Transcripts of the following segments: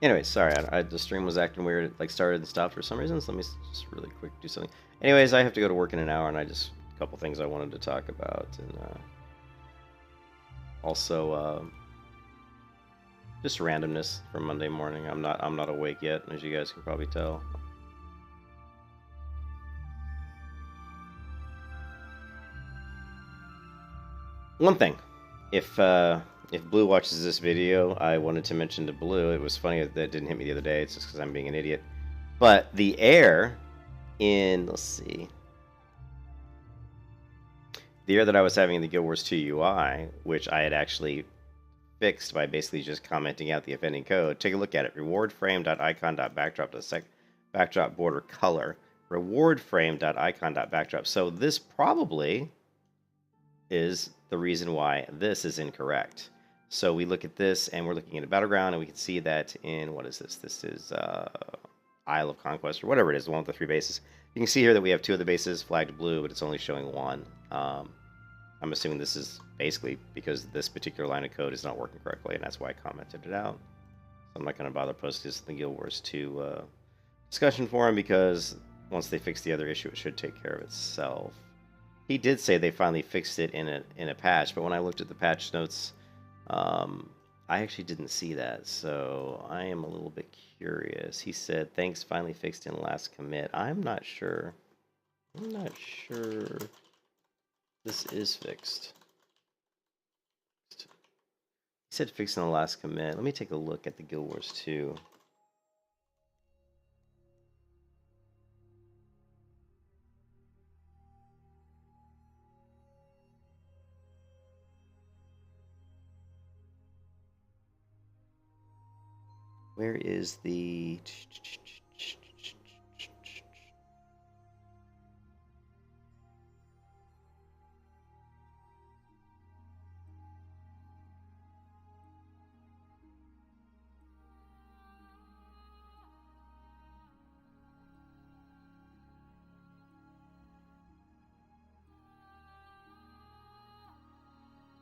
Anyways, sorry, the stream was acting weird. It, like, started and stopped for some reason. So let me just really quick do something. Anyways, I have to go to work in an hour, and a couple things I wanted to talk about, and also just randomness for Monday morning. I'm not awake yet, as you guys can probably tell. One thing, if Blue watches this video, I wanted to mention to Blue. It was funny that it didn't hit me the other day. It's just because I'm being an idiot. But the air in, let's see, the error that I was having in the Guild Wars 2 UI, which I had actually fixed by basically just commenting out the offending code. Take a look at it. Rewardframe.icon.backdrop to sec backdrop border color. Rewardframe.icon.backdrop. So this probably is the reason why this is incorrect. So we look at this, and we're looking at a battleground, and we can see that in, what is this? This is Isle of Conquest, or whatever it is, the one with the 3 bases. You can see here that we have 2 of the bases flagged blue, but it's only showing 1. I'm assuming this is basically because this particular line of code is not working correctly, and that's why I commented it out. So I'm not going to bother posting this in the Guild Wars 2 discussion forum, because once they fix the other issue, it should take care of itself. He did say they finally fixed it in a patch, but when I looked at the patch notes, I actually didn't see that, so I am a little bit curious. He said, thanks, finally fixed in last commit. I'm not sure. I'm not sure this is fixed. He said fixed in the last commit. Let me take a look at the Guild Wars 2. Where is the...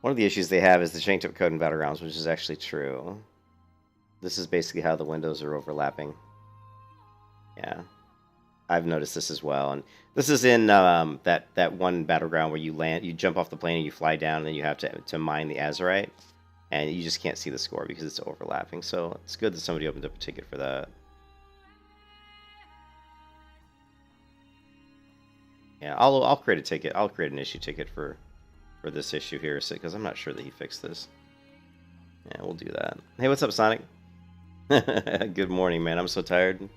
One of the issues they have is the changed up code in Battlegrounds, which is actually true. This is basically how the windows are overlapping. Yeah. I've noticed this as well. And this is in that one battleground where you jump off the plane and you fly down, and then you have to mine the Azerite. And you just can't see the score because it's overlapping. So it's good that somebody opened up a ticket for that. Yeah, I'll create a ticket. I'll create an issue ticket for this issue here, because I'm not sure that he fixed this. Yeah, we'll do that. Hey, what's up, Sonic? Good morning, man. I'm so tired.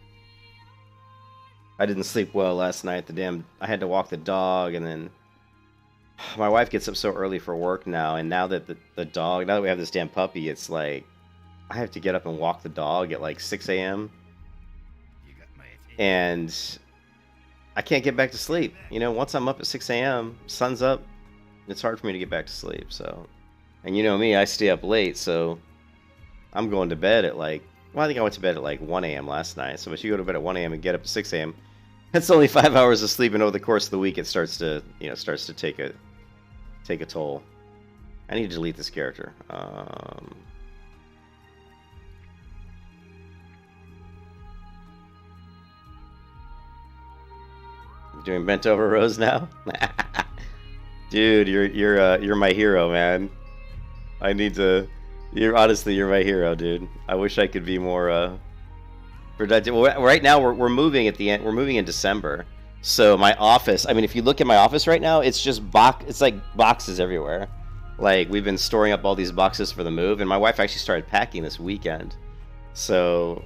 I didn't sleep well last night. I had to walk the dog, and then my wife gets up so early for work now, and now that now that we have this damn puppy, it's like I have to get up and walk the dog at like 6 a.m. And I can't get back to sleep. You know, once I'm up at 6 a.m., sun's up, it's hard for me to get back to sleep. So, and you know me, I stay up late, so I'm going to bed at like, well, I think I went to bed at like 1 a.m. last night. So if you go to bed at 1 a.m. and get up at 6 a.m., that's only 5 hours of sleep, and over the course of the week, it starts to take a toll. I need to delete this character. Doing bent over rows now, dude. You're my hero, man. I need to. You're my hero, dude. I wish I could be more productive. Well, right now we're moving at the end. We're moving in December, so my office. I mean, if you look at my office right now, it's just It's like boxes everywhere. Like, we've been storing up all these boxes for the move, and my wife actually started packing this weekend. So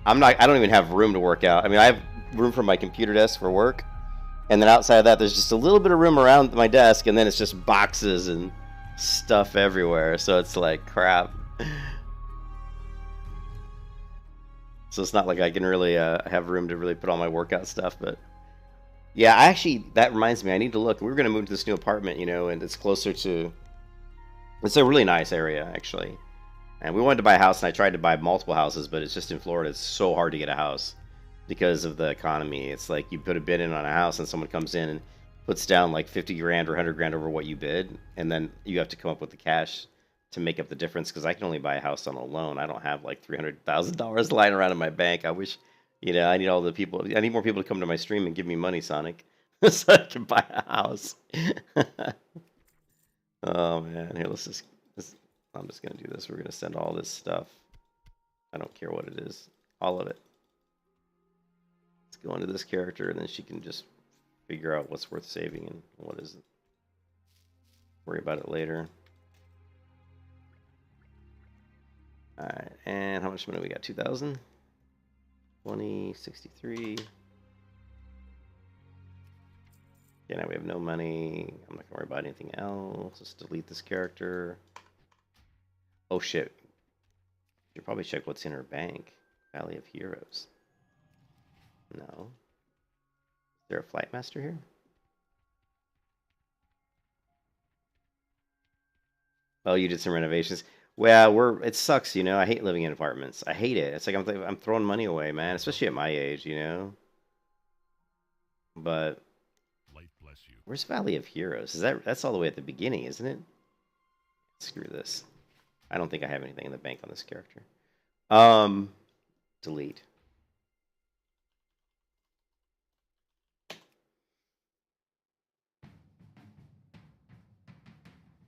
I don't even have room to work out. I mean, I have room for my computer desk for work. And then outside of that, there's just a little bit of room around my desk, and then it's just boxes and stuff everywhere. So it's like crap. So it's not like I can really have room to really put all my workout stuff. But yeah, that reminds me, I need to look. We're going to move to this new apartment, you know, and it's closer to... It's a really nice area, actually. And we wanted to buy a house, and I tried to buy multiple houses, but it's just in Florida. It's so hard to get a house because of the economy. It's like you put a bid in on a house, and someone comes in and puts down like 50 grand or 100 grand over what you bid, and then you have to come up with the cash to make up the difference because I can only buy a house on a loan. I don't have like $300,000 lying around in my bank. I wish, I need all the people. I need more people to come to my stream and give me money, Sonic, so I can buy a house. Oh man, here I'm just gonna do this. We're gonna send all this stuff. I don't care what it is, all of it. Let's go into this character, and then she can just figure out what's worth saving and what isn't. Worry about it later. All right, and how much money we got? 2,000, 20, 63. Yeah, now we have no money. I'm not gonna worry about anything else. Let's delete this character. Oh shit. Should probably check what's in her bank. Valley of Heroes. No. Is there a flight master here? Oh, you did some renovations. Well, it sucks, I hate living in apartments. I hate it. It's like I'm throwing money away, man, especially at my age, But where's Valley of Heroes? That's all the way at the beginning, isn't it? Screw this. I don't think I have anything in the bank on this character. Delete.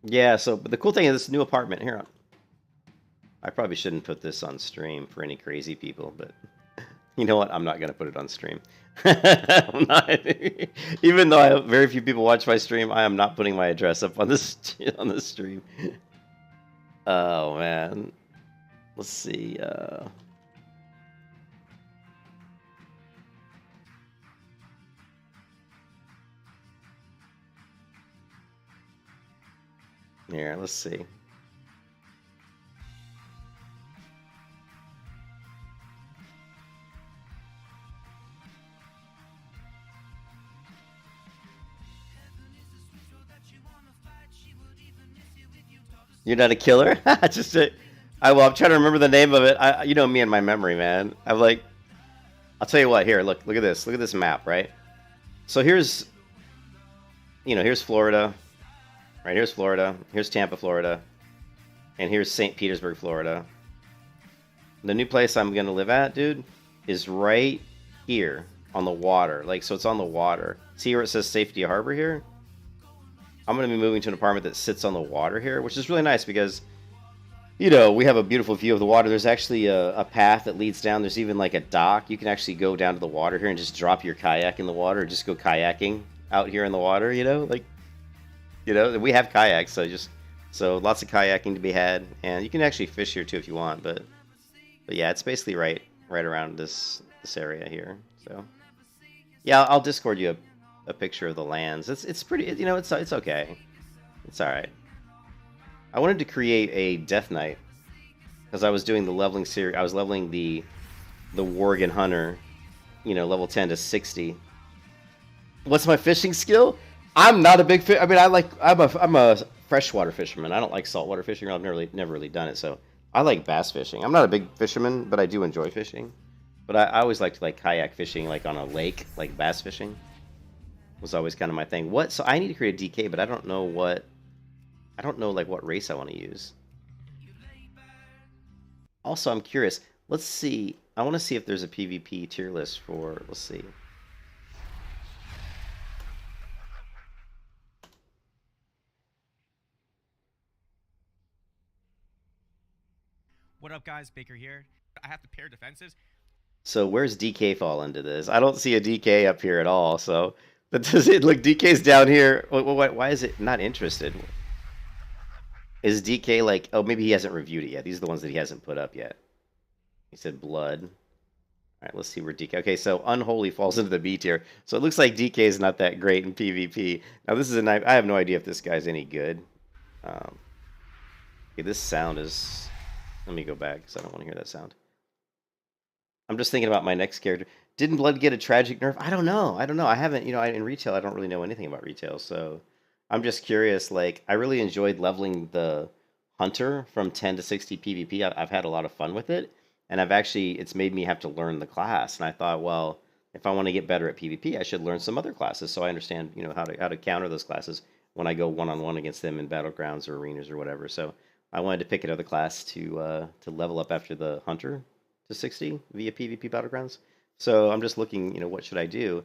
Yeah, but the cool thing is this new apartment here. I probably shouldn't put this on stream for any crazy people, but you know what? I'm not going to put it on stream. Even though very few people watch my stream, I am not putting my address up on this stream. Oh man, let's see. Here, let's see. You're not a killer? I'm trying to remember the name of it. You know me and my memory, man. I'll tell you what. Here, look at this. Look at this map, right? So here's Florida. Right, here's Florida. Here's Tampa, Florida. And here's St. Petersburg, Florida. The new place I'm going to live at, dude, is right here on the water. So it's on the water. See where it says Safety Harbor here? I'm going to be moving to an apartment that sits on the water here, which is really nice because, we have a beautiful view of the water. There's actually a path that leads down. There's even like a dock. You can actually go down to the water here and just drop your kayak in the water, or just go kayaking out here in the water, we have kayaks, so lots of kayaking to be had, and you can actually fish here too if you want, but yeah, it's basically right around this area here. So yeah, I'll Discord you a picture of the lands. It's pretty, it's okay. It's all right. I wanted to create a Death Knight because I was doing the leveling series. I was leveling the Worgen Hunter, level 10 to 60. What's my fishing skill? I'm not a big fish. I mean, I'm a freshwater fisherman. I don't like saltwater fishing. I've never really done it. So I like bass fishing. I'm not a big fisherman, but I do enjoy fishing. But I always liked kayak fishing, on a lake, bass fishing was always kind of my thing. So I need to create a DK, but I don't know what race I want to use. Also, I'm curious. Let's see. I want to see if there's a PvP tier list for. Let's see. What up, guys? Baker here. I have to pair defenses. So where's DK fall into this? I don't see a DK up here at all. So that does it. Look, DK's down here. Why is it not interested? Is DK oh, maybe he hasn't reviewed it yet. These are the ones that he hasn't put up yet. He said blood. All right, let's see where DK. Okay, so Unholy falls into the B tier. So it looks like DK is not that great in PvP. Now this is I have no idea if this guy's any good. Okay, this sound is. Let me go back because I don't want to hear that sound. I'm just thinking about my next character. Didn't Blood get a tragic nerf? I don't know. I haven't, in retail, I don't really know anything about retail. So I'm just curious. I really enjoyed leveling the Hunter from 10 to 60 PvP. I've had a lot of fun with it. And it's made me have to learn the class. And I thought, well, if I want to get better at PvP, I should learn some other classes so I understand, how to counter those classes when I go one-on-one against them in battlegrounds or arenas or whatever. So I wanted to pick another class to level up after the hunter to 60 via PvP battlegrounds. So I'm just looking, what should I do?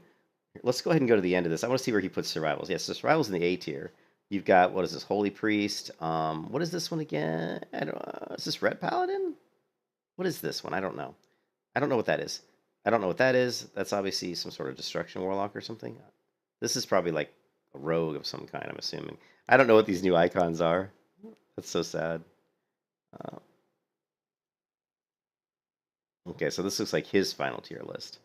Let's go ahead and go to the end of this. I want to see where he puts survivals. Yes, so survivals in the A tier. You've got, what is this, Holy Priest? What is this one again? I don't. Is this Red Paladin? What is this one? I don't know. I don't know what that is. I don't know what that is. That's obviously some sort of Destruction Warlock or something. This is probably like a rogue of some kind, I'm assuming. I don't know what these new icons are. That's so sad. Okay, so this looks like his final tier list.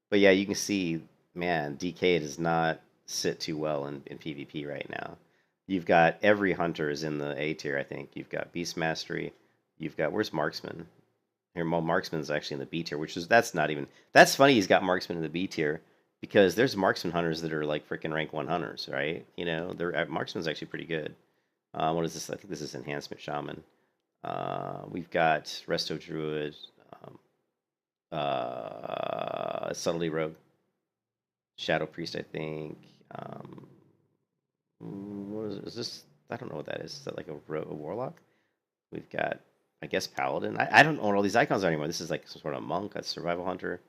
But yeah, you can see, man, DK does not sit too well in PvP right now. You've got every hunter is in the A tier, I think. You've got Beast Mastery. You've got, where's Marksman? Here, Marksman's actually in the B tier, that's funny he's got Marksman in the B tier, because there's Marksman hunters that are like freaking rank 1 hunters, right? Marksman's actually pretty good. What is this? I think this is Enhancement Shaman. We've got Resto Druid, Subtlety Rogue, Shadow Priest, I think. What is this? I don't know what that is. Is that like a Warlock? We've got, I guess, Paladin. I don't know what all these icons are anymore. This is like some sort of monk, a survival hunter.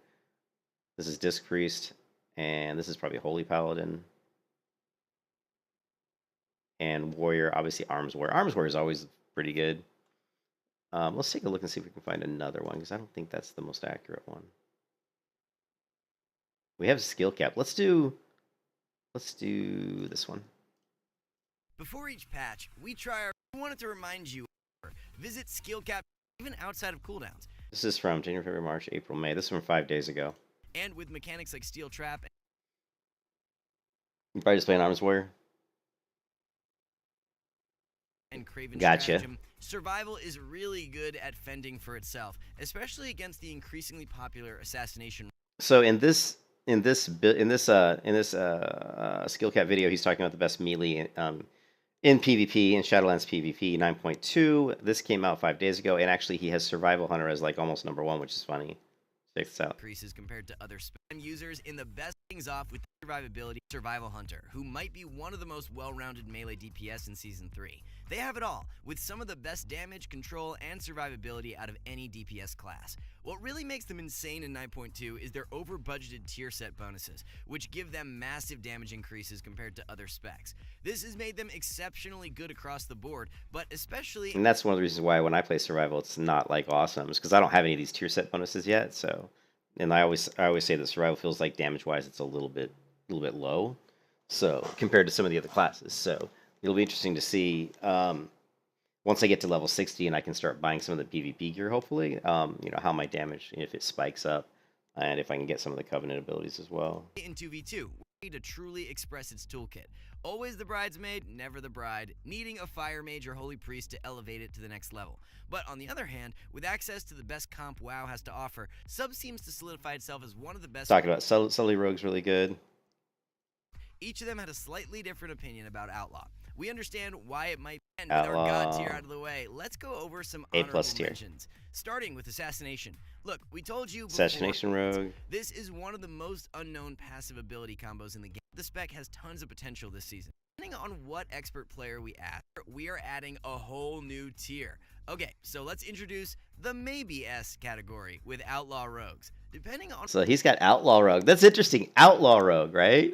This is Disc Priest, and this is probably Holy Paladin. And Warrior, obviously Arms Warrior. Arms Warrior is always pretty good. Let's take a look and see if we can find another one, because I don't think that's the most accurate one. We have skill cap. Let's do this one. Before each patch, we wanted to remind you, visit skill cap even outside of cooldowns. This is from January, February, March, April, May. This is from 5 days ago. And with mechanics like Steel Trap. You're probably just playing Arms Warrior. And Craven Gotcha. Stratagem, survival is really good at fending for itself, especially against the increasingly popular assassination. So in this skill cap video, he's talking about the best melee in PvP, in Shadowlands PvP 9.2. This came out 5 days ago, and actually he has Survival Hunter as like almost #1, which is funny. Check this out. Increases compared to other spam users in the best things off with survivability. Survival Hunter, who might be one of the most well-rounded melee DPS in Season 3. They have it all, with some of the best damage, control, and survivability out of any DPS class. What really makes them insane in 9.2 is their over-budgeted tier set bonuses, which give them massive damage increases compared to other specs. This has made them exceptionally good across the board, but especially... And that's one of the reasons why when I play Survival, it's not like awesome. It's because I don't have any of these tier set bonuses yet, so... And I always say that Survival feels like damage-wise it's a little bit low, so compared to some of the other classes. So it'll be interesting to see once I get to level 60 and I can start buying some of the PvP gear, hopefully, how my damage, if it spikes up, and if I can get some of the Covenant abilities as well. In 2v2, to truly express its toolkit. Always the bridesmaid, never the bride, needing a fire mage or holy priest to elevate it to the next level. But on the other hand, with access to the best comp WoW has to offer, Sub seems to solidify itself as one of the best... Talking about Subtlety Rogue's really good. Each of them had a slightly different opinion about Outlaw. We understand why it might end. With our god tier out of the way, let's go over some honorable mentions. Starting with Assassination. Look, we told you before, Assassination Rogue. This is one of the most unknown passive ability combos in the game. The spec has tons of potential this season. Depending on what expert player we ask, we are adding a whole new tier. Okay, so let's introduce the Maybe S category with Outlaw Rogues. Depending on... So he's got Outlaw Rogue. That's interesting. Outlaw Rogue, right?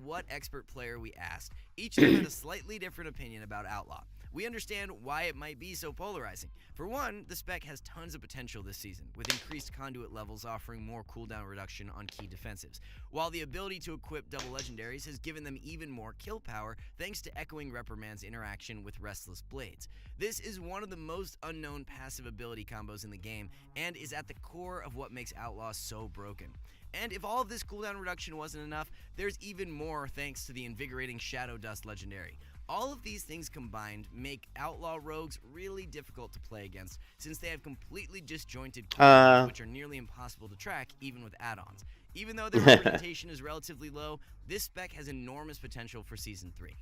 What expert player we asked, each of them had a slightly different opinion about Outlaw. We understand why it might be so polarizing. For one, the spec has tons of potential this season, with increased conduit levels offering more cooldown reduction on key defensives, while the ability to equip double legendaries has given them even more kill power thanks to Echoing Reprimand's interaction with Restless Blades. This is one of the most unknown passive ability combos in the game, and is at the core of what makes Outlaw so broken. And if all of this cooldown reduction wasn't enough, there's even more thanks to the invigorating Shadow Dust legendary. All of these things combined make Outlaw Rogues really difficult to play against, since they have completely disjointed cooldowns, which are nearly impossible to track even with add-ons. Even though their representation is relatively low, this spec has enormous potential for Season 3.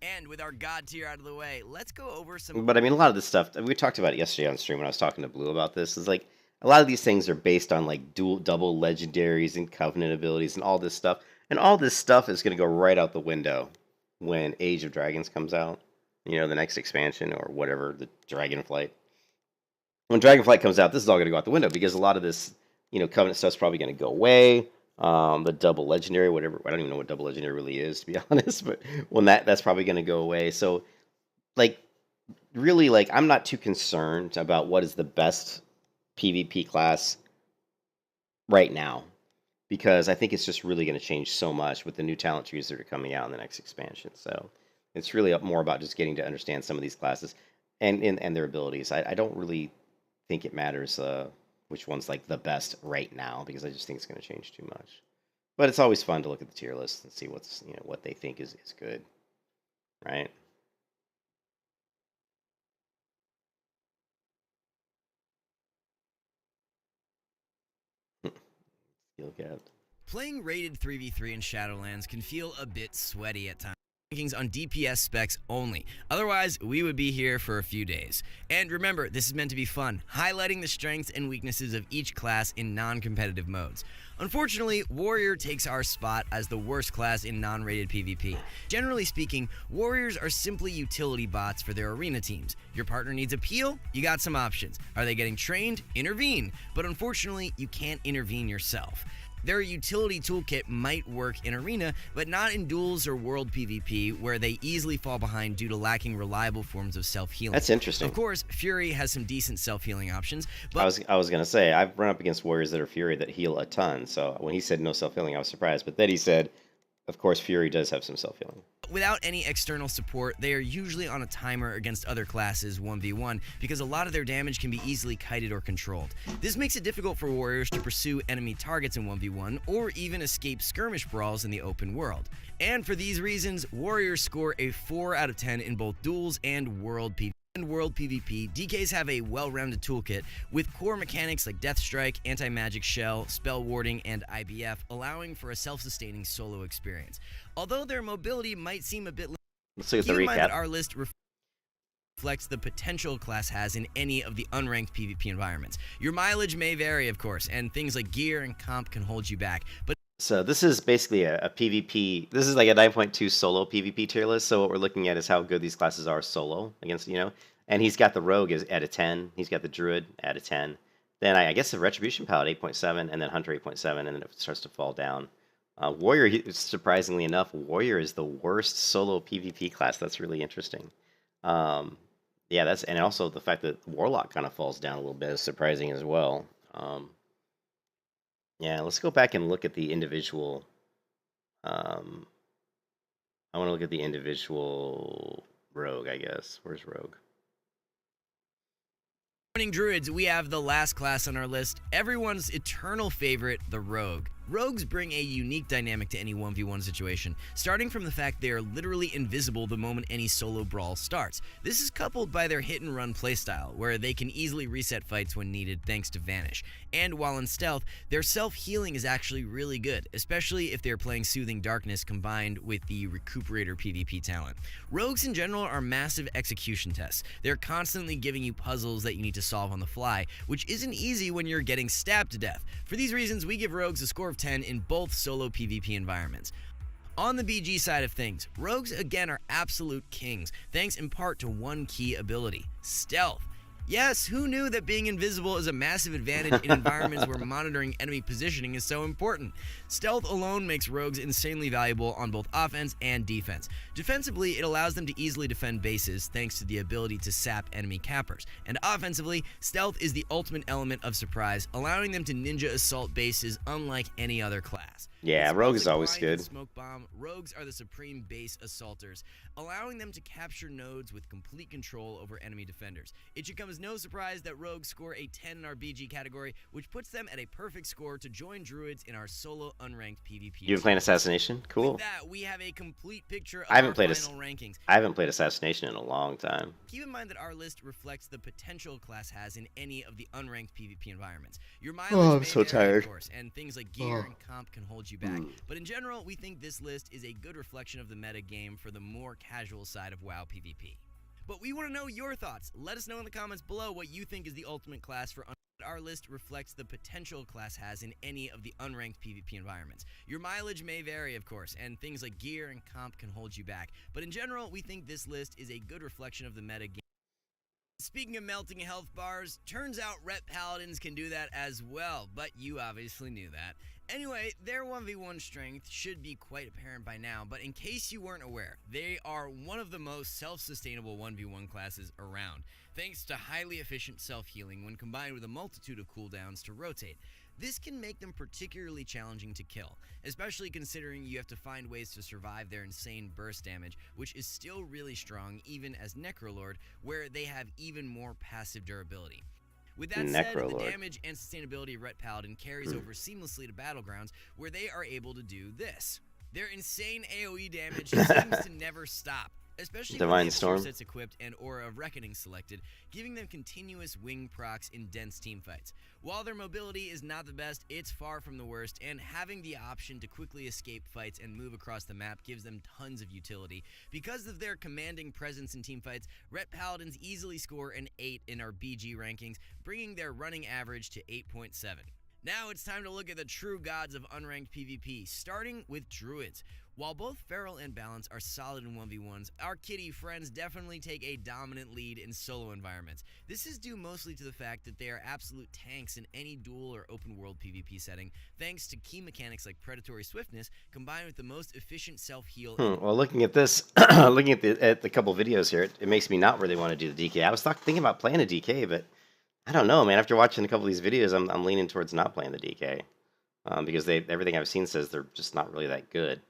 And with our god tier out of the way, let's go over some... But I mean, a lot of this stuff, we talked about it yesterday on stream when I was talking to Blue about this, is like, a lot of these things are based on like double legendaries and Covenant abilities and all this stuff. And all this stuff is going to go right out the window when Age of Dragons comes out. the next expansion or whatever, the Dragonflight. When Dragonflight comes out, this is all going to go out the window because a lot of this, Covenant stuff's probably going to go away. The double legendary, whatever, I don't even know what double legendary really is, to be honest, but when that's probably going to go away. So, like, really, like, I'm not too concerned about what is the best PvP class right now, because I think it's just really going to change so much with the new talent trees that are coming out in the next expansion. So it's really more about just getting to understand some of these classes and their abilities. I don't really think it matters which one's like the best right now, because I just think it's going to change too much. But it's always fun to look at the tier list and see what's what they think is good, right? Steel capped. Playing rated 3v3 in Shadowlands can feel a bit sweaty at times. Rankings on DPS specs only. Otherwise, we would be here for a few days. And remember, this is meant to be fun, highlighting the strengths and weaknesses of each class in non-competitive modes. Unfortunately, Warrior takes our spot as the worst class in non-rated PvP. Generally speaking, Warriors are simply utility bots for their arena teams. Your partner needs a peel? You got some options. Are they getting trained? Intervene. But unfortunately, you can't intervene yourself. Their utility toolkit might work in Arena, but not in duels or world PvP, where they easily fall behind due to lacking reliable forms of self-healing. That's interesting. Of course, Fury has some decent self-healing options, but I was gonna say, I've run up against warriors that are Fury that heal a ton. So when he said no self-healing, I was surprised. But then he said, of course, Fury does have some self-healing. without any external support, they are usually on a timer against other classes 1v1 because a lot of their damage can be easily kited or controlled. This makes it difficult for warriors to pursue enemy targets in 1v1 or even escape skirmish brawls in the open world. And for these reasons, warriors score a 4 out of 10 in both duels and world PvP. DKs have a well-rounded toolkit with core mechanics like Death Strike, Anti-Magic Shell, Spell Warding, and IBF, allowing for a self-sustaining solo experience. Although their mobility might seem a bit limited, Let's look at keep the in mind that recap. our list reflects the potential class has in any of the unranked PvP environments. Your mileage may vary, of course, and things like gear and comp can hold you back, but So this is basically a PvP. This is like a 9.2 solo PvP tier list. So what we're looking at is how good these classes are solo against, And he's got the Rogue is at a 10. He's got the Druid at a 10. Then I guess the Retribution Paladin 8.7, and then Hunter 8.7, and then it starts to fall down. Warrior, surprisingly enough, Warrior is the worst solo PvP class. That's really interesting. Yeah, and also the fact that Warlock kind of falls down a little bit is surprising as well. Yeah, let's go back and look at the individual. I want to look at the individual Rogue, I guess. Where's Rogue? Morning Druids, we have the last class on our list, everyone's eternal favorite, the Rogue. Rogues bring a unique dynamic to any 1v1 situation, starting from the fact they are literally invisible the moment any solo brawl starts. This is coupled by their hit-and-run playstyle, where they can easily reset fights when needed thanks to Vanish. And while in stealth, their self-healing is actually really good, especially if they're playing Soothing Darkness combined with the Recuperator PvP talent. Rogues in general are massive execution tests. They're constantly giving you puzzles that you need to solve on the fly, which isn't easy when you're getting stabbed to death. For these reasons, we give Rogues a score of 10 in both solo PvP environments. On the BG side of things, Rogues again are absolute kings, thanks in part to one key ability, stealth. Yes, who knew that being invisible is a massive advantage in environments where monitoring enemy positioning is so important? Stealth alone makes Rogues insanely valuable on both offense and defense. Defensively, it allows them to easily defend bases thanks to the ability to sap enemy cappers. And offensively, stealth is the ultimate element of surprise, allowing them to ninja assault bases unlike any other class. Yeah, Rogue is always good. Smoke bomb, Rogues are the supreme base assaulters, allowing them to capture nodes with complete control over enemy defenders. It should come as no surprise that Rogues score a 10 in our BG category, which puts them at a perfect score to join Druids in our solo unranked PvP. You've been playing Assassination? Cool. With that, we have a complete picture of I haven't our played final rankings. I haven't played Assassination in a long time. Keep in mind that our list reflects the potential class has in any of the unranked PvP environments. Your mileage may so vary, tired. of course, and things like gear and comp can hold you back. But in general, we think this list is a good reflection of the meta game for the more casual side of WoW PvP. But we want to know your thoughts. Let us know in the comments below what you think is the ultimate class for Our list reflects the potential class has in any of the unranked PvP environments. Your mileage may vary, of course, and things like gear and comp can hold you back, but in general, we think this list is a good reflection of the meta game. Speaking of melting health bars, turns out Ret Paladins can do that as well, but you obviously knew that. Anyway, their 1v1 strength should be quite apparent by now, but in case you weren't aware, they are one of the most self-sustainable 1v1 classes around, thanks to highly efficient self-healing when combined with a multitude of cooldowns to rotate. This can make them particularly challenging to kill, especially considering you have to find ways to survive their insane burst damage, which is still really strong even as Necrolord, where they have even more passive durability. With that said, the damage and sustainability of Ret Paladin carries over seamlessly to Battlegrounds, where they are able to do this. Their insane AoE damage seems to never stop, especially when they have Storm sets equipped and Aura of Reckoning selected, giving them continuous wing procs in dense teamfights. While their mobility is not the best, it's far from the worst, and having the option to quickly escape fights and move across the map gives them tons of utility. Because of their commanding presence in teamfights, Ret Paladins easily score an 8 in our BG rankings, bringing their running average to 8.7. Now it's time to look at the true gods of unranked PvP, starting with Druids. While both Feral and Balance are solid in 1v1s, our kitty friends definitely take a dominant lead in solo environments. This is due mostly to the fact that they are absolute tanks in any duel or open world PvP setting, thanks to key mechanics like predatory swiftness combined with the most efficient self-heal. Well, looking at this, looking at the couple videos here, it makes me not really want to do the DK. I was thinking about playing a DK, but I don't know, man. After watching a couple of these videos, I'm leaning towards not playing the DK because everything I've seen says they're just not really that good.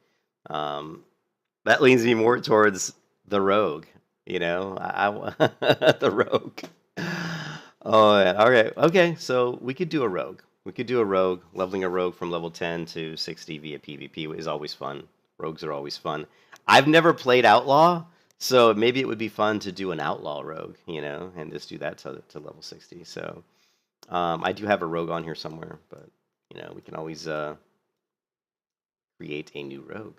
That leans me more towards the rogue, you know. The rogue. Oh, yeah. All right. Okay, so we could do a rogue. We could do a rogue. Leveling a rogue from level 10 to 60 via PvP is always fun. Rogues are always fun. I've never played Outlaw, so maybe it would be fun to do an Outlaw rogue, you know, and just do that to level 60. So I do have a rogue on here somewhere, but, you know, we can always create a new rogue.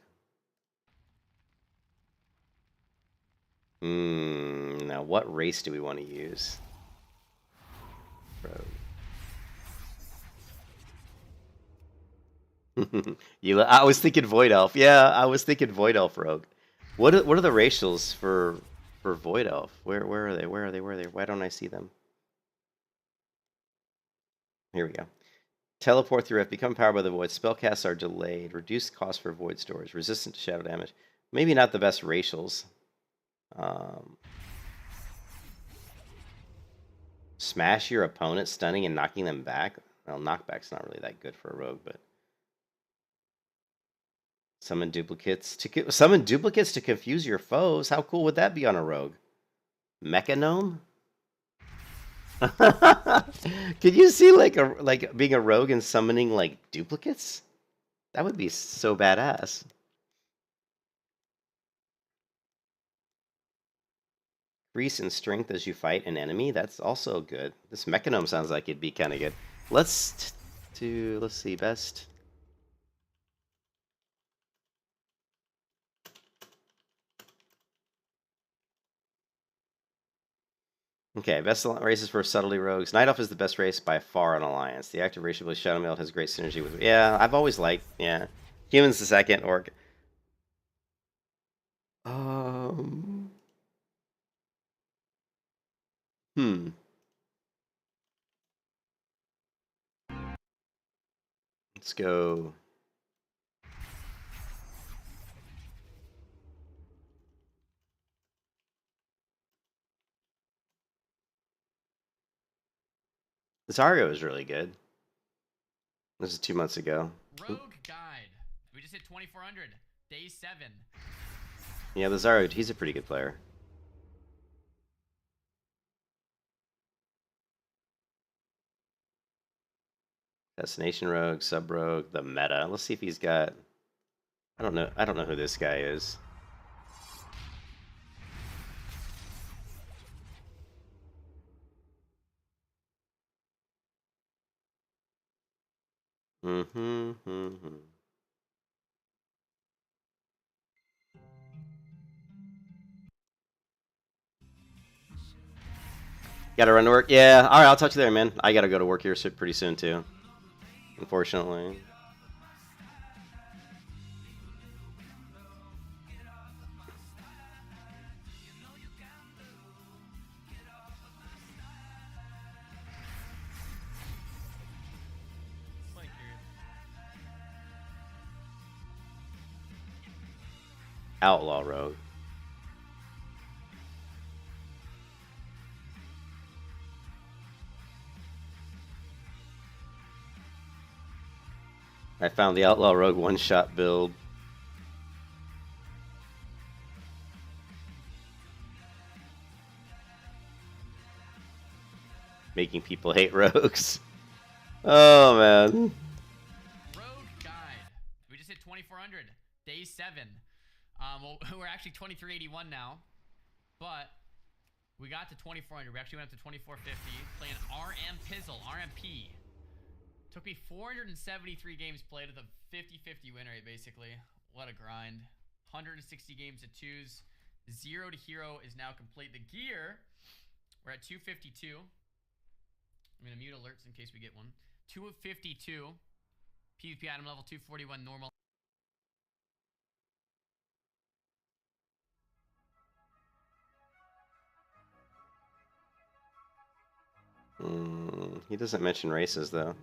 Now what race do we want to use? Rogue. I was thinking Void Elf. Yeah, I was thinking Void Elf rogue. What are the racials for Void Elf? Where are they? Where are they? Where are they? Why don't I see them? Here we go. Teleport through F. Become powered by the void. Spellcasts are delayed. Reduced cost for void storage. Resistant to shadow damage. Maybe not the best racials. Smash your opponent, stunning and knocking them back. Well, knockback's not really that good for a rogue, but summon duplicates to confuse your foes. How cool would that be on a rogue? Mechanome? Could you see like being a rogue and summoning like duplicates? That would be so badass. Increase in strength as you fight an enemy. That's also good. This Mechanome sounds like it'd be kind of good. Let's see, best. Okay, best races for subtlety rogues. Night Elf is the best race by far on Alliance. The active race ability Shadow Meld has great synergy with. Yeah, I've always liked. Yeah, Human's the second. Orc. Let's go. Zarya is really good. This is 2 months ago. Rogue Guide. We just hit 2400. Day 7. Yeah, the Zarya, he's a pretty good player. Destination Rogue, Sub Rogue, the meta. Let's see if he's got. I don't know who this guy is. Gotta run to work. Yeah. All right. I'll talk to you there, man. I gotta go to work here pretty soon too. Unfortunately. Outlaw Rogue. I found the Outlaw Rogue one-shot build. Making people hate rogues. Oh, man. Rogue Guide. We just hit 2,400. Day 7. Well, we're actually 2,381 now. But we got to 2,400. We actually went up to 2,450. Playing RM Pizzle. RMP. Took me 473 games played with a 50-50 win rate, basically. What a grind. 160 games to 2s. 0 to hero is now complete. The gear, we're at 252. I'm going to mute alerts in case we get one. 252. PvP item level 241 normal. He doesn't mention races, though.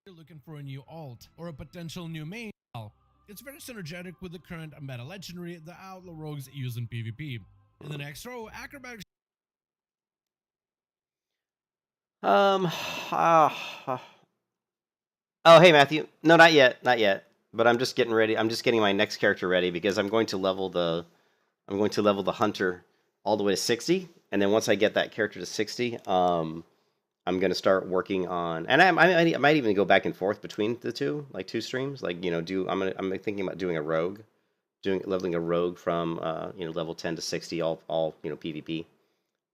You're looking for a new alt or a potential new main. It's very synergetic with the current meta legendary the Outlaw Rogues use in PvP. In the next row, Acrobatics. Oh, hey, Matthew. No, not yet. Not yet. But I'm just getting ready. I'm just getting my next character ready because I'm going to level the hunter all the way to 60, and then once I get that character to 60, I'm gonna start working on, and I might even go back and forth between the two, like 2 streams. Like, you know, I'm thinking about doing a rogue, leveling a rogue from level 10 to 60, all PvP,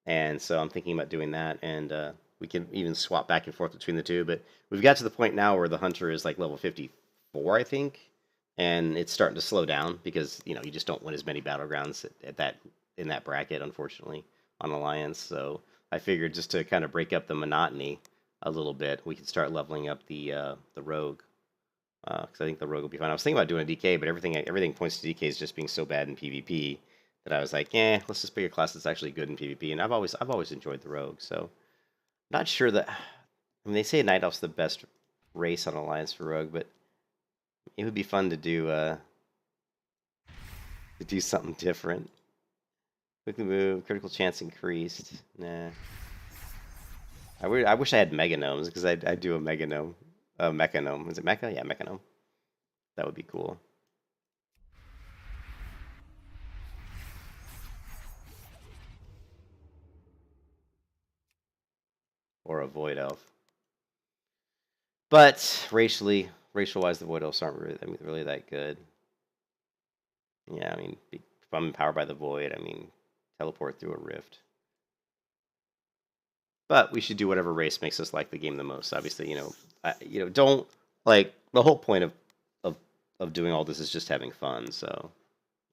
and so I'm thinking about doing that, and we can even swap back and forth between the two. But we've got to the point now where the hunter is like level 54, I think, and it's starting to slow down because you just don't win as many battlegrounds in that bracket, unfortunately, on Alliance. So I figured just to kind of break up the monotony a little bit, we could start leveling up the rogue, because I think the rogue will be fine. I was thinking about doing a DK, but everything points to DKs just being so bad in PvP that I was like, let's just pick a class that's actually good in PvP. And I've always enjoyed the rogue, so not sure that. I mean, they say Night Elf's the best race on Alliance for rogue, but it would be fun to do something different. Quickly move, critical chance increased. Nah. I wish I had Mega Gnomes, because I'd do a Mega Gnome. Mecha Gnome. Is it Mecha? Yeah, Mecha Gnome. That would be cool. Or a Void Elf. But racial-wise, the Void Elves aren't really that good. Yeah, I mean, if I'm empowered by the Void, I mean, teleport through a rift. But we should do whatever race makes us like the game the most. Obviously, don't, like, the whole point of doing all this is just having fun. So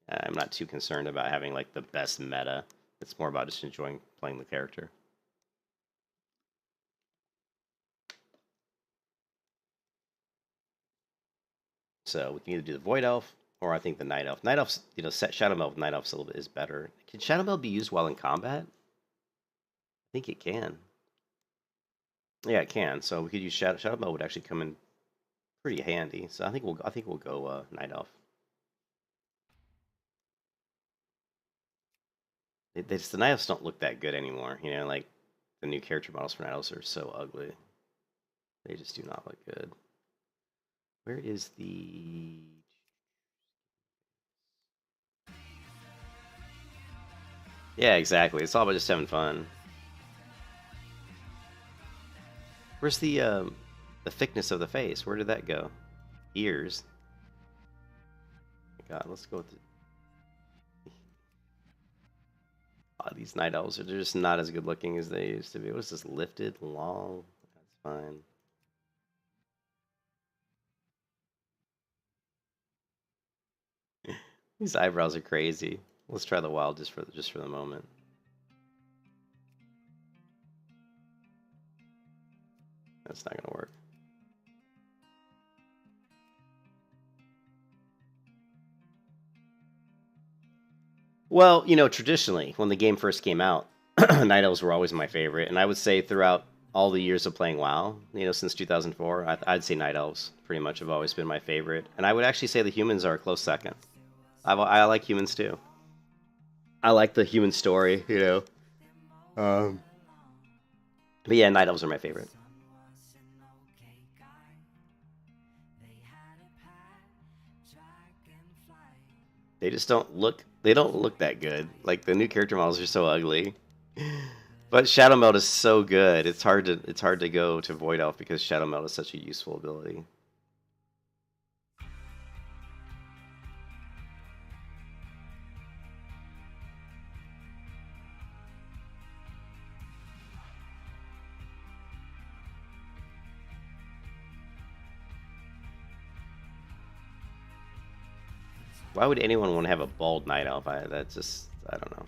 I'm not too concerned about having like the best meta. It's more about just enjoying playing the character. So we can either do the Void Elf, or I think the Night Elf. Night Elf's, Shadow Meld with Night Elf's a little bit is better. Can Shadow Meld be used while in combat? I think it can. Yeah, it can. So we could use Shadow Meld would actually come in pretty handy. So I think we'll go Night Elf. The Night Elves don't look that good anymore. Like the new character models for Night Elves are so ugly. They just do not look good. Where is the... Yeah, exactly. It's all about just having fun. Where's the thickness of the face? Where did that go? Ears. God, let's go with the... these Night Elves are just not as good looking as they used to be. What's this? Lifted? Long? That's fine. These eyebrows are crazy. Let's try the wild just for the moment. That's not gonna work. Well, you know, traditionally, when the game first came out, Night Elves were always my favorite, and I would say throughout all the years of playing WoW, you know, since 2004, I'd say Night Elves pretty much have always been my favorite, and I would actually say the humans are a close second. I like humans too. I like the human story, you know. But yeah, Night Elves are my favorite. They just don't look. They don't look that good. Like the new character models are so ugly. But Shadow Meld is so good. It's hard to go to Void Elf because Shadow Meld is such a useful ability. Why would anyone want to have a bald Night Elf? That's just, I don't know.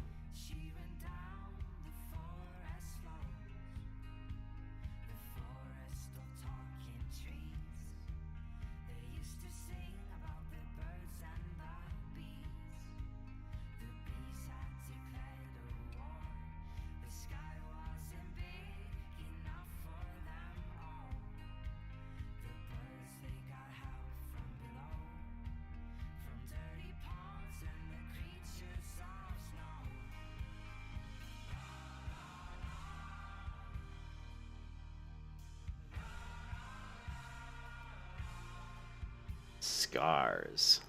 Scars.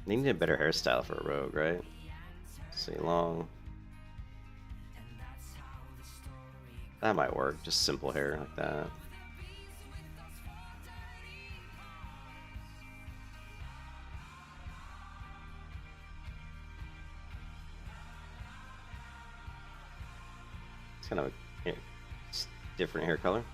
They need a better hairstyle for a rogue, right? See, long. That might work. Just simple hair like that. It's kind of a different hair color.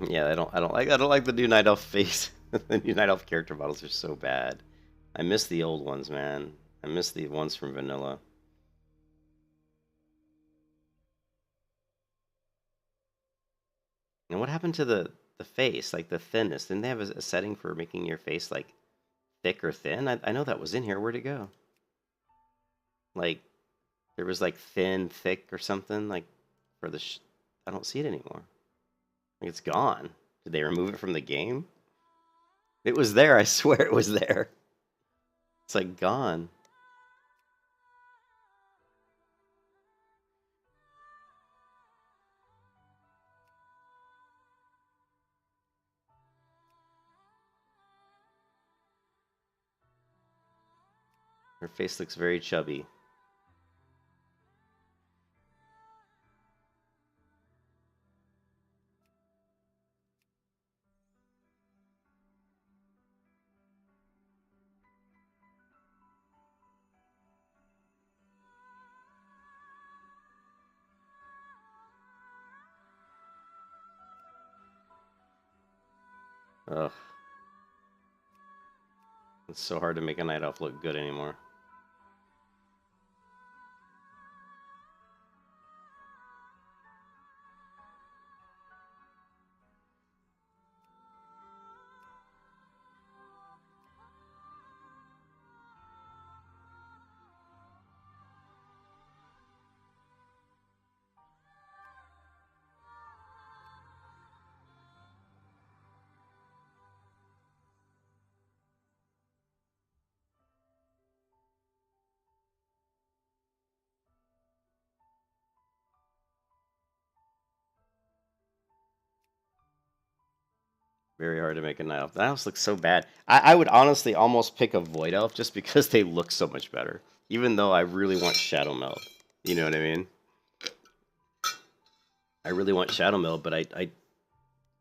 Yeah, I don't like the new Night Elf face. The new Night Elf character models are so bad. I miss the old ones, man. I miss the ones from vanilla. And what happened to the face, like the thinness? Didn't they have a setting for making your face like thick or thin? I know that was in here. Where'd it go? Like there was like thin, thick, or something like for the. I don't see it anymore. Like it's gone. Did they remove it from the game? It was there. I swear it was there. It's like gone. Her face looks very chubby. Ugh. It's so hard to make a night elf look good anymore. Very hard to make a night elf. That house looks so bad. I would honestly almost pick a void elf just because they look so much better. Even though I really want shadow meld. You know what I mean? I really want shadow meld, but I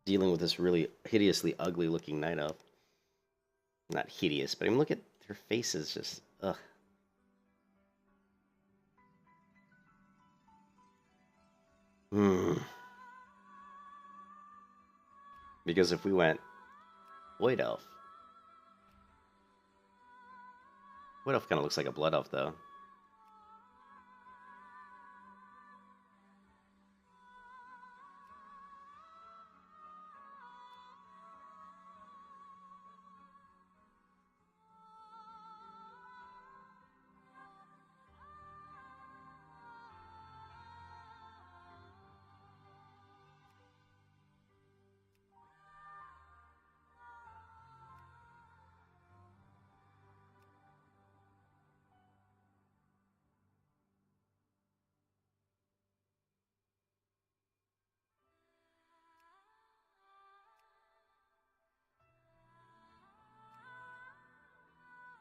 dealing with this really hideously ugly looking night elf. Not hideous, but I mean look at her face is just ugh. Because if we went Void Elf kind of looks like a Blood Elf, though.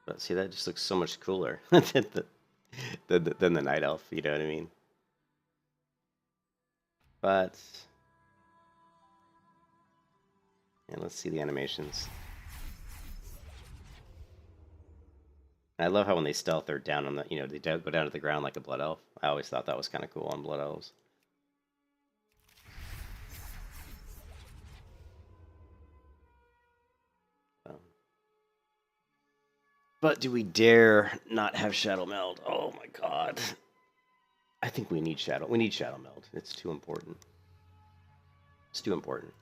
But see, that just looks so much cooler than the Night Elf, you know what I mean? But, and let's see the animations. I love how when they stealth, they're down on the, you know, they go down to the ground like a Blood Elf. I always thought that was kind of cool on Blood Elves. But do we dare not have Shadow Meld? Oh my god. I think we need Shadow Meld. It's too important. It's too important.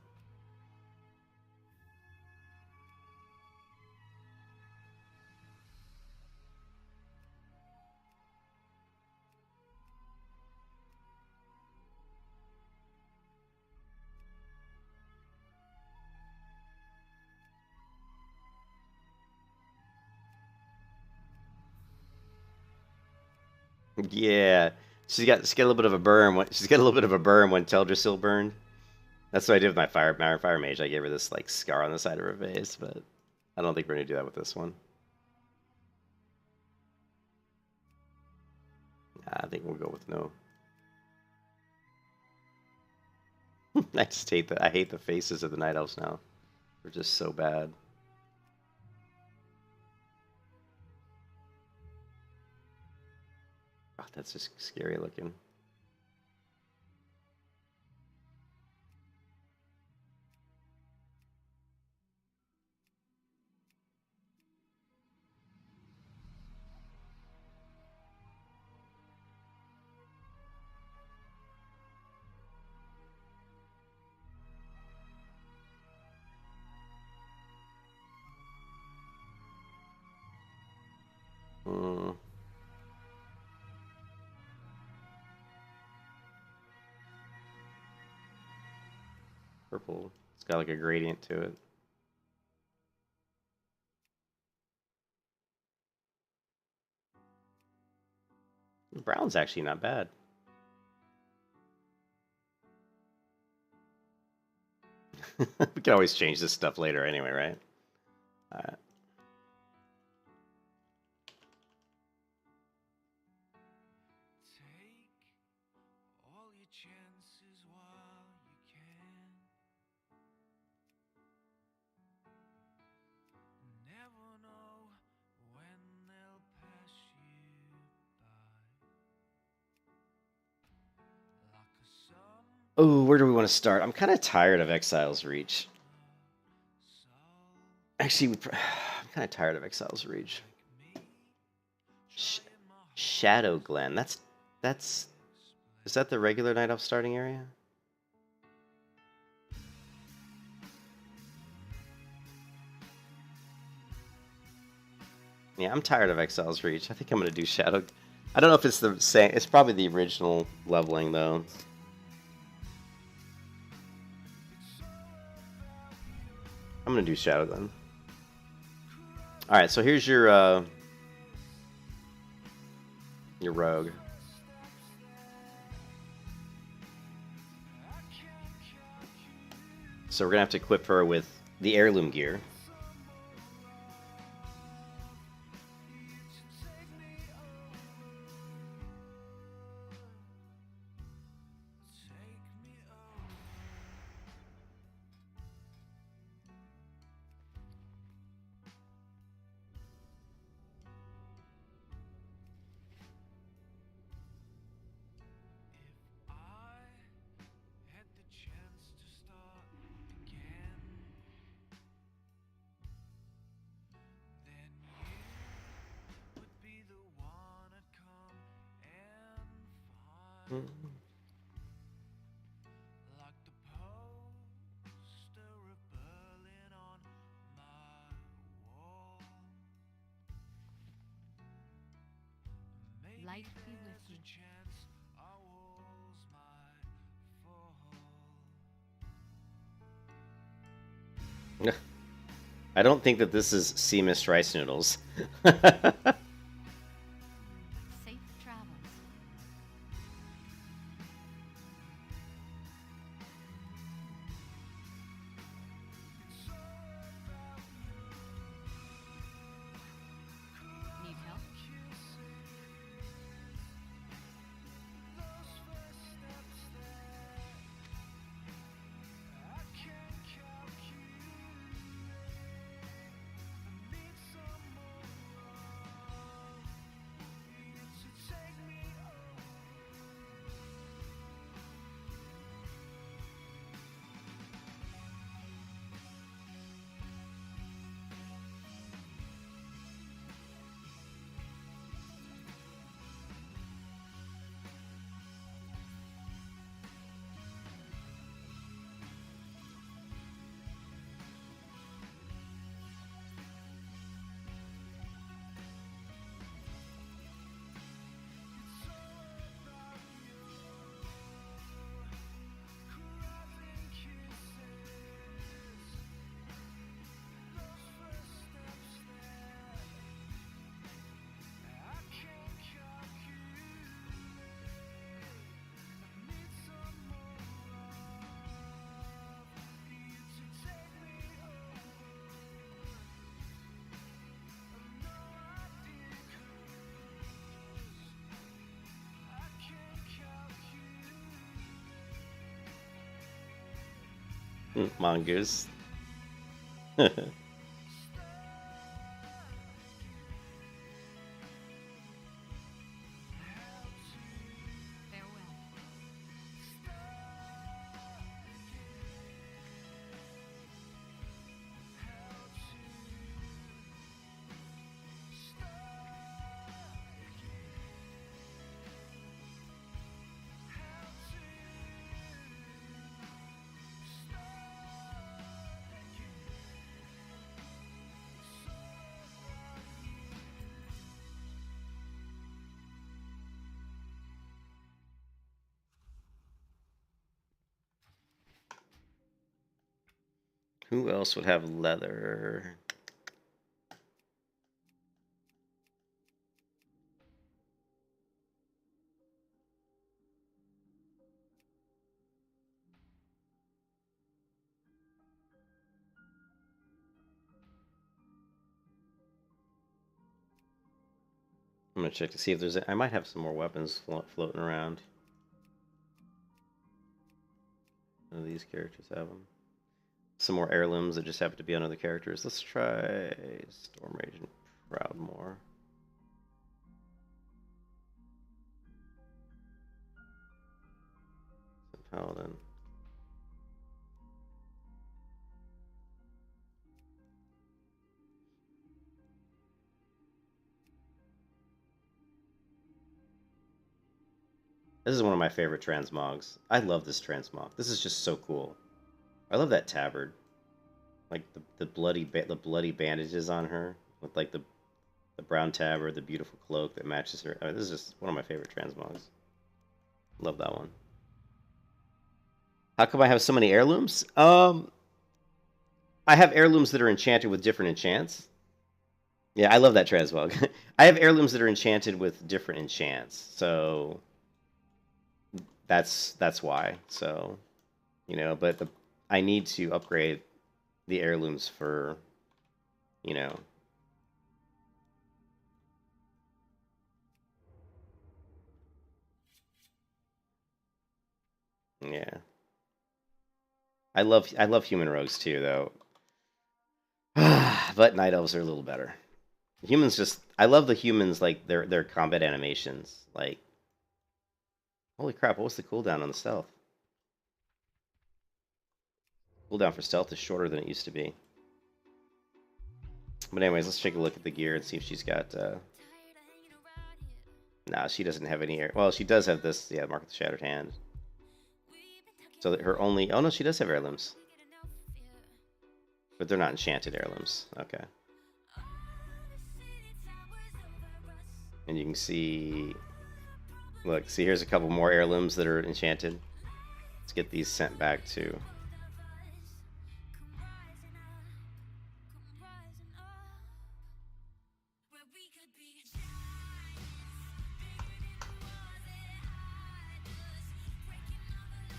Yeah, she's got a little bit of a burn. She's got a little bit of a burn when Teldrassil burned. That's what I did with my fire mage. I gave her this like scar on the side of her face, but I don't think we're gonna do that with this one. I think we'll go with no. I just hate I hate the faces of the night elves now. They're just so bad. Oh, that's just scary looking. Purple. It's got like a gradient to it. Brown's actually not bad. We can always change this stuff later anyway, right? Alright. chances while you can. Never know when they'll pass you by. Like a sun. Oh, where do we want to start? I'm kind of tired of Exile's Reach. Actually, I'm kind of tired of Exile's Reach. Shadow Glen. That's. Is that the regular Night Elf starting area? Yeah, I'm tired of Exile's Reach. I think I'm gonna do Shadow. I don't know if it's the same. It's probably the original leveling though. I'm gonna do Shadow Glen. All right, so here's your rogue. So we're gonna have to equip her with the heirloom gear. Light be with you. I don't think that this is sea mist rice noodles. Safe travels. Need help? Mongoose. Farewell. Who else would have leather? I'm gonna check to see if there's. I might have some more weapons floating around. None of these characters have them. Some more heirlooms that just happen to be on other characters. Let's try Storm Rage and Proudmoore. Paladin. This is one of my favorite transmogs. I love this transmog. This is just so cool. I love that tabard. Like the bloody bandages on her with like the brown tabard, the beautiful cloak that matches her. I mean, this is just one of my favorite transmogs. Love that one. How come I have so many heirlooms? I have heirlooms that are enchanted with different enchants. Yeah, I love that transmog. I have heirlooms that are enchanted with different enchants. So that's why. So, you know, but I need to upgrade the heirlooms for, you know. Yeah. I love human rogues too, though. But night elves are a little better. Humans just, I love the humans, like their combat animations. Like, holy crap, what was the cooldown on the stealth? Cooldown for stealth is shorter than it used to be. But anyways, let's take a look at the gear and see if she's got. Nah, she doesn't have any. Well, she does have this. Yeah, Mark of the Shattered Hand. So that her only. Oh no, she does have heirlooms. But they're not enchanted heirlooms. Okay. And you can see. Look, see, here's a couple more heirlooms that are enchanted. Let's get these sent back to.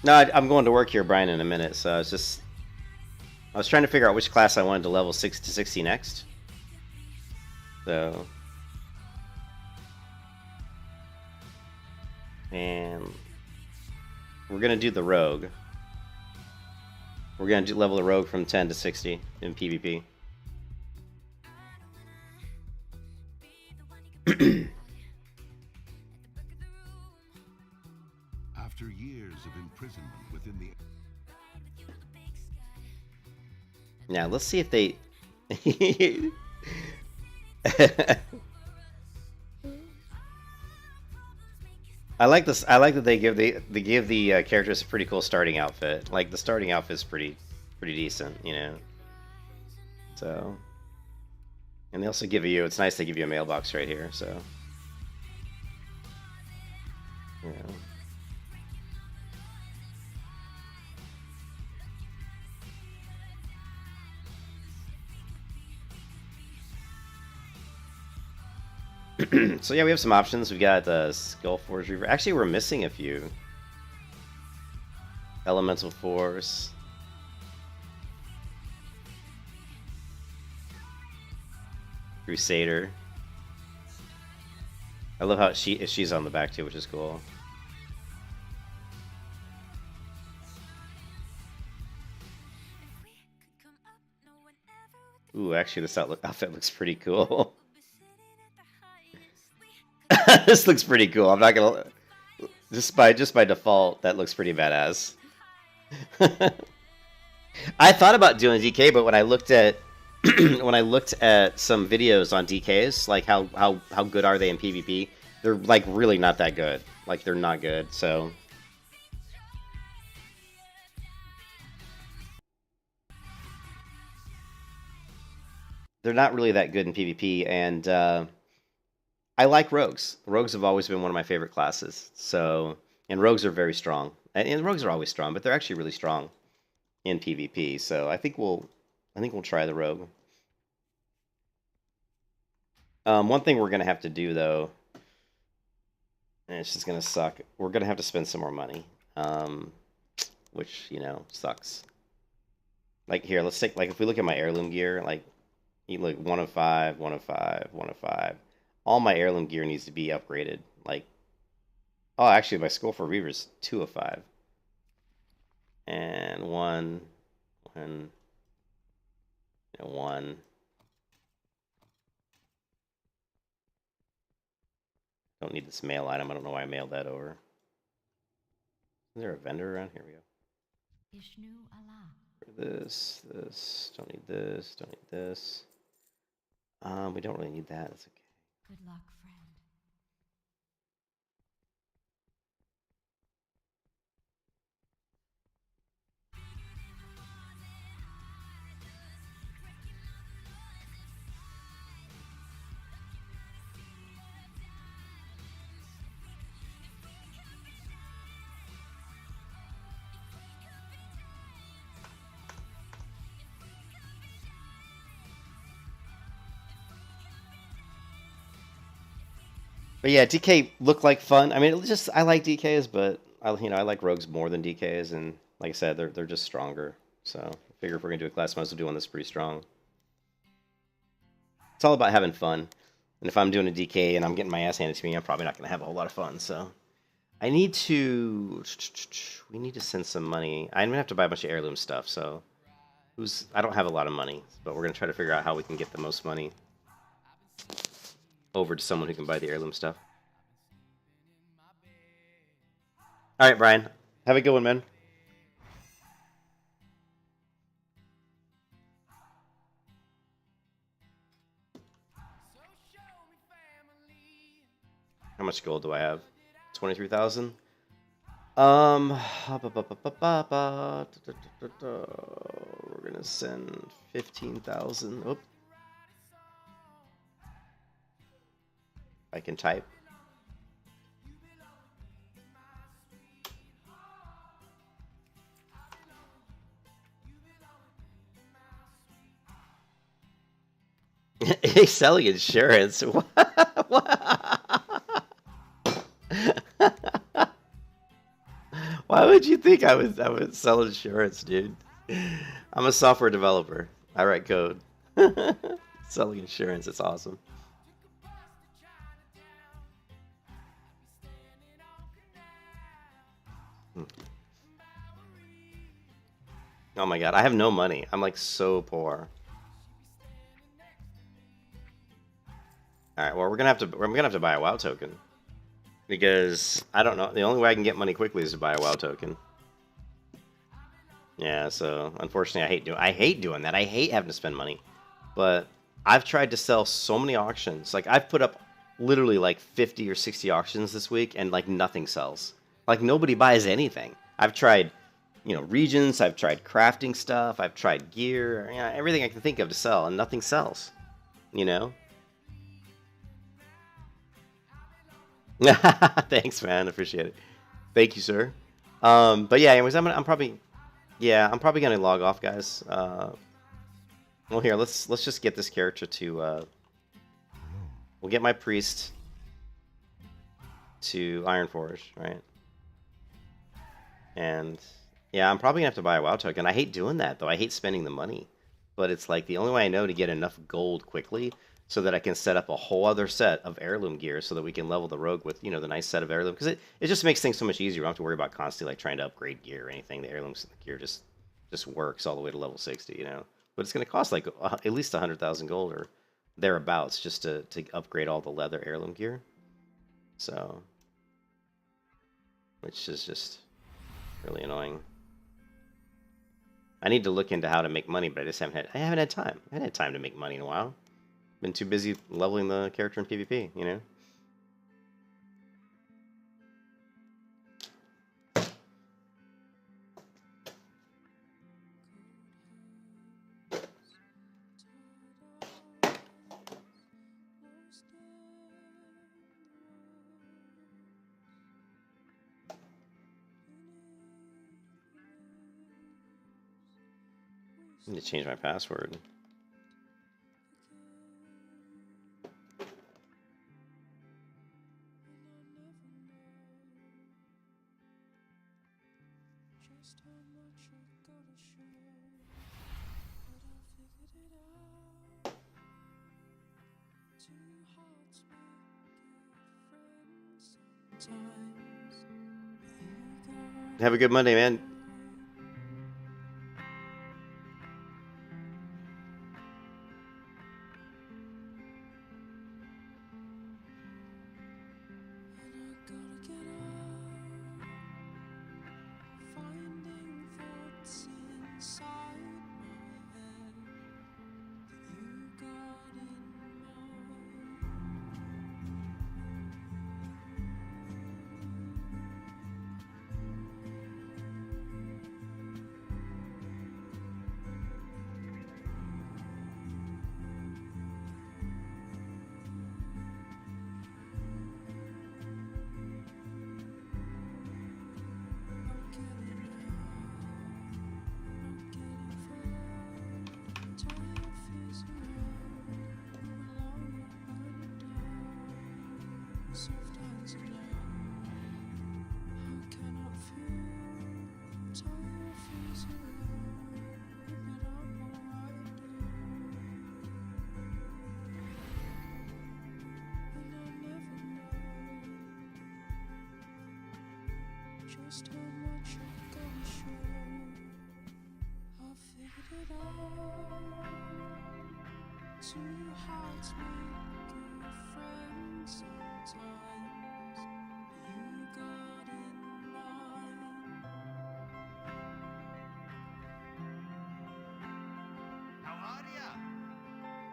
No, I'm going to work here, Brian, in a minute. So it's just, I was trying to figure out which class I wanted to level 6 to 60 next. So, and we're gonna do the rogue. We're gonna level the rogue from 10 to 60 in PvP. After years of imprisonment within the... Now, let's see if they... I like this. I like that they give the characters a pretty cool starting outfit. Like, the starting outfit is pretty decent, you know. So, and they also give you. It's nice they give you a mailbox right here. So, you know. So yeah, we have some options. We've got Skullforge Reaver. Actually, we're missing a few. Elemental Force. Crusader. I love how she's on the back too, which is cool. Ooh, actually, this outfit looks pretty cool. This looks pretty cool. I'm not gonna just by default, that looks pretty badass. I thought about doing DK, but when I looked at some videos on DKs, like how good are they in PvP, they're like really not that good. Like they're not good. So they're not really that good in PvP, and I like rogues. Rogues have always been one of my favorite classes. So, and rogues are very strong. And rogues are always strong, but they're actually really strong in PvP. So I think we'll try the rogue. One thing we're gonna have to do though, and it's just gonna suck. We're gonna have to spend some more money, which sucks. Like here, let's take if we look at my heirloom gear, like you look 1 of 5, 1 of 5, 1 of 5. All my heirloom gear needs to be upgraded. Like, oh, actually, my Skullforge Reaver is 2 of 5. And one, and one. Don't need this mail item. I don't know why I mailed that over. Is there a vendor around? Here we go. Ishnu Allah. This, don't need this, don't need this. We don't really need that. That's okay. Good luck, friend. But yeah, DK looked like fun. I mean, it was just I like DKs, but I like rogues more than DKs, and like I said, they're just stronger. So I figure if we're gonna do a class, might as well do one that's pretty strong. It's all about having fun. And if I'm doing a DK and I'm getting my ass handed to me, I'm probably not gonna have a whole lot of fun. So I need to. We need to send some money. I'm gonna have to buy a bunch of heirloom stuff. So I don't have a lot of money, but we're gonna try to figure out how we can get the most money over to someone who can buy the heirloom stuff. All right, Brian. Have a good one, man. How much gold do I have? 23,000. We're gonna send 15,000. Oop. I can type. He's selling insurance. Why would you think I would sell insurance, dude? I'm a software developer. I write code. Selling insurance, it's awesome. Oh my god, I have no money. I'm like so poor. All right, well we're gonna have to buy a WoW token because I don't know. The only way I can get money quickly is to buy a WoW token. Yeah, so unfortunately, I hate doing that. I hate having to spend money. But I've tried to sell so many auctions. Like I've put up literally like 50 or 60 auctions this week, and like nothing sells. Like nobody buys anything. I've tried, regions. I've tried crafting stuff. I've tried gear. Everything I can think of to sell, and nothing sells. Thanks, man. Appreciate it. Thank you, sir. But yeah, anyways, I'm probably gonna log off, guys. Well, here, let's just get this character to. We'll get my priest to Ironforge, right? And yeah, I'm probably gonna have to buy a WoW token. I hate doing that though. I hate spending the money, but it's like the only way I know to get enough gold quickly so that I can set up a whole other set of heirloom gear so that we can level the rogue with, the nice set of heirloom. Because it just makes things so much easier. We don't have to worry about constantly like trying to upgrade gear or anything. The heirloom gear just works all the way to level 60, But it's going to cost like at least 100,000 gold or thereabouts just to upgrade all the leather heirloom gear. So, which is just really annoying. I need to look into how to make money, but I haven't had time. I haven't had time to make money in a while. Been too busy leveling the character in PvP, I need to change my password. Have a good Monday, man.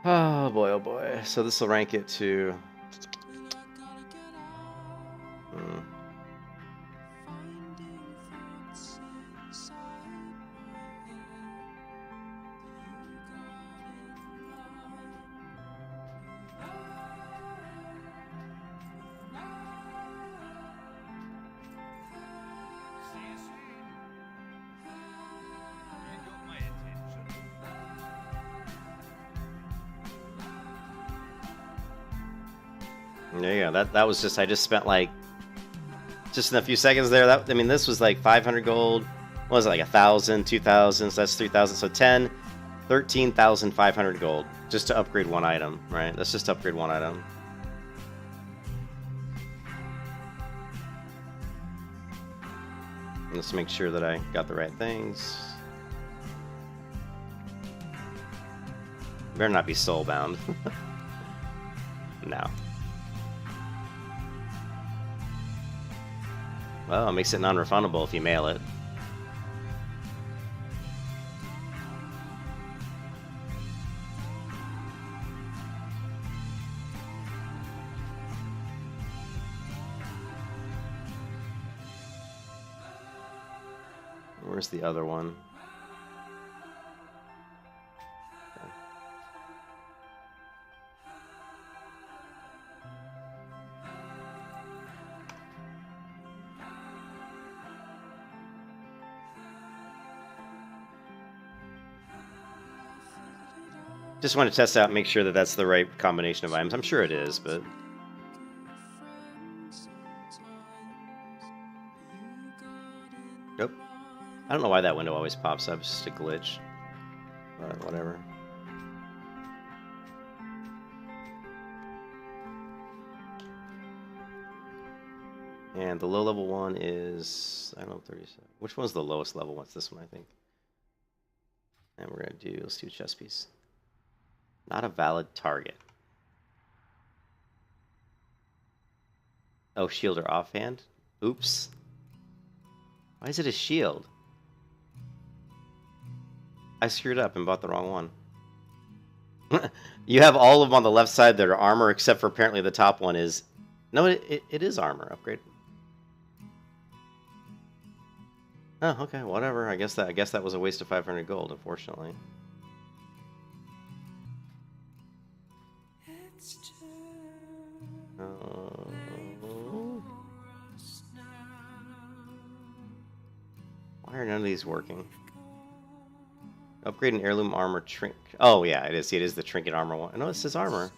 Oh boy, oh boy. So this will rank it to. There you go. That was just, I just spent like just in a few seconds there. That, I mean, this was like 500 gold. What was it, like 1,000, 2,000? So that's 3,000. So 10, 13,500 gold just to upgrade one item, right? Let's just upgrade one item. Let's make sure that I got the right things. Better not be soulbound. No. Well, it makes it non-refundable if you mail it. Where's the other one? Just want to test out and make sure that that's the right combination of items. I'm sure it is, but... Nope. I don't know why that window always pops up. It's just a glitch. But whatever. And the low level one is... I don't know, 37. Which one's the lowest level one? It's this one, I think. And we're going to do... Let's do chess piece. Not a valid target. Oh, shield or offhand? Oops. Why is it a shield? I screwed up and bought the wrong one. You have all of them on the left side that are armor, except for apparently the top one is... No, it is armor upgrade. Oh, okay, whatever. I guess that was a waste of 500 gold, unfortunately. Why are none of these working? Upgrade an heirloom armor trinket. Oh yeah, it is. See, it is the trinket armor one. No, it says armor.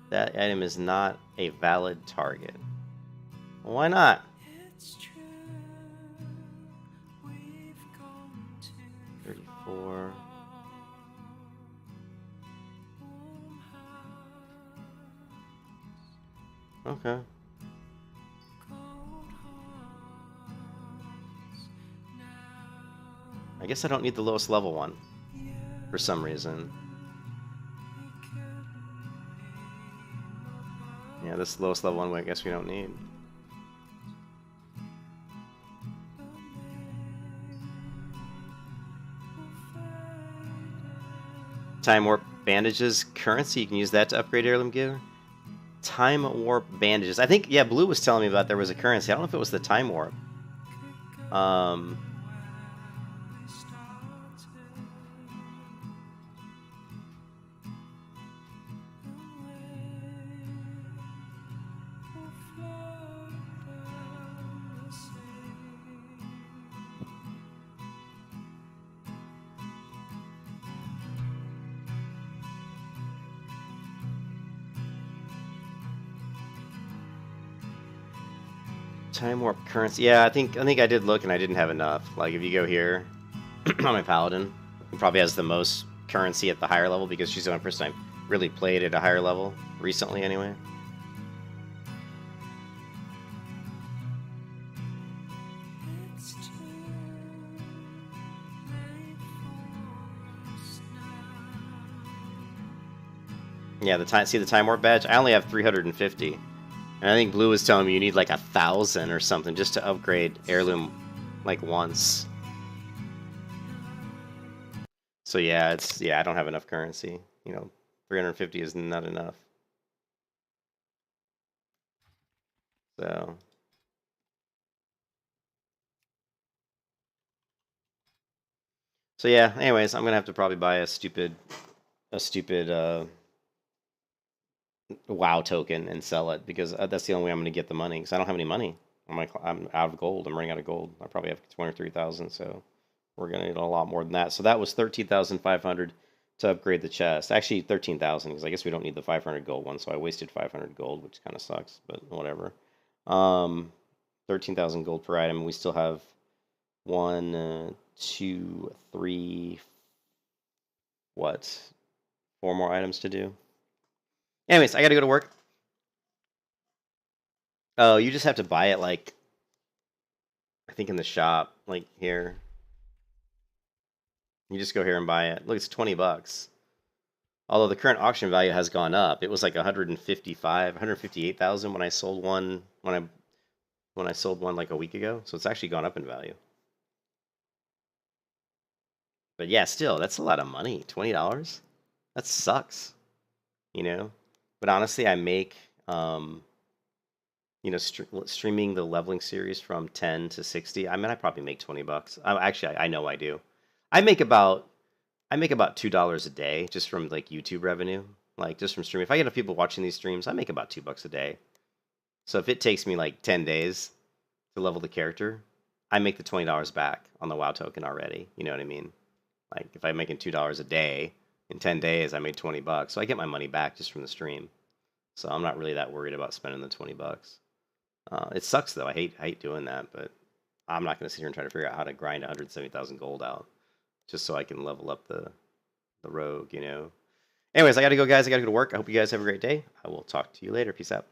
That item is not a valid target. Well, why not? 34. Okay. I guess I don't need the lowest level one for some reason. Yeah, this lowest level one I guess we don't need. Time warp bandages currency, you can use that to upgrade heirloom gear. Time warp bandages. I think, yeah, Blue was telling me about there was a currency. I don't know if it was the time warp. Time warp currency. Yeah, I think I did look and I didn't have enough. Like if you go here on my paladin, he probably has the most currency at the higher level because she's the only person I've really played at a higher level recently anyway. Yeah, see the time warp badge? I only have 350. And I think Blue was telling me you need like 1,000 or something just to upgrade heirloom like once. So yeah, I don't have enough currency. You know, 350 is not enough. So yeah, anyways, I'm gonna have to probably buy a stupid WoW token and sell it because that's the only way I'm gonna get the money because I don't have any money. I'm out of gold. I'm running out of gold. I probably have 23,000, so we're gonna need a lot more than that. So that was 13,500 to upgrade the chest. Actually, 13,000 because I guess we don't need the 500 gold one, so I wasted 500 gold, which kind of sucks, but whatever. 13,000 gold per item. We still have 1, 2, 3, 4 more items to do. Anyways, I gotta go to work. Oh, you just have to buy it, like, I think in the shop, like here. You just go here and buy it. Look, it's 20 bucks. Although the current auction value has gone up. It was like 158,000 when I sold one when I sold one like a week ago. So it's actually gone up in value. But yeah, still, that's a lot of money. $20? That sucks. You know? But honestly, I make you know, streaming the leveling series from 10 to 60. I mean, I probably make 20 bucks. Actually, I know I do. I make about $2 a day just from like YouTube revenue, like just from streaming. If I get enough people watching these streams, I make about $2 a day. So if it takes me like 10 days to level the character, I make the $20 back on the WoW token already. You know what I mean? Like if I'm making $2 a day in 10 days, I made 20 bucks. So I get my money back just from the stream. So I'm not really that worried about spending the 20 bucks. It sucks though. I hate doing that, but I'm not going to sit here and try to figure out how to grind 170,000 gold out just so I can level up the rogue, you know. Anyways, I got to go, guys. I got to go to work. I hope you guys have a great day. I will talk to you later. Peace out.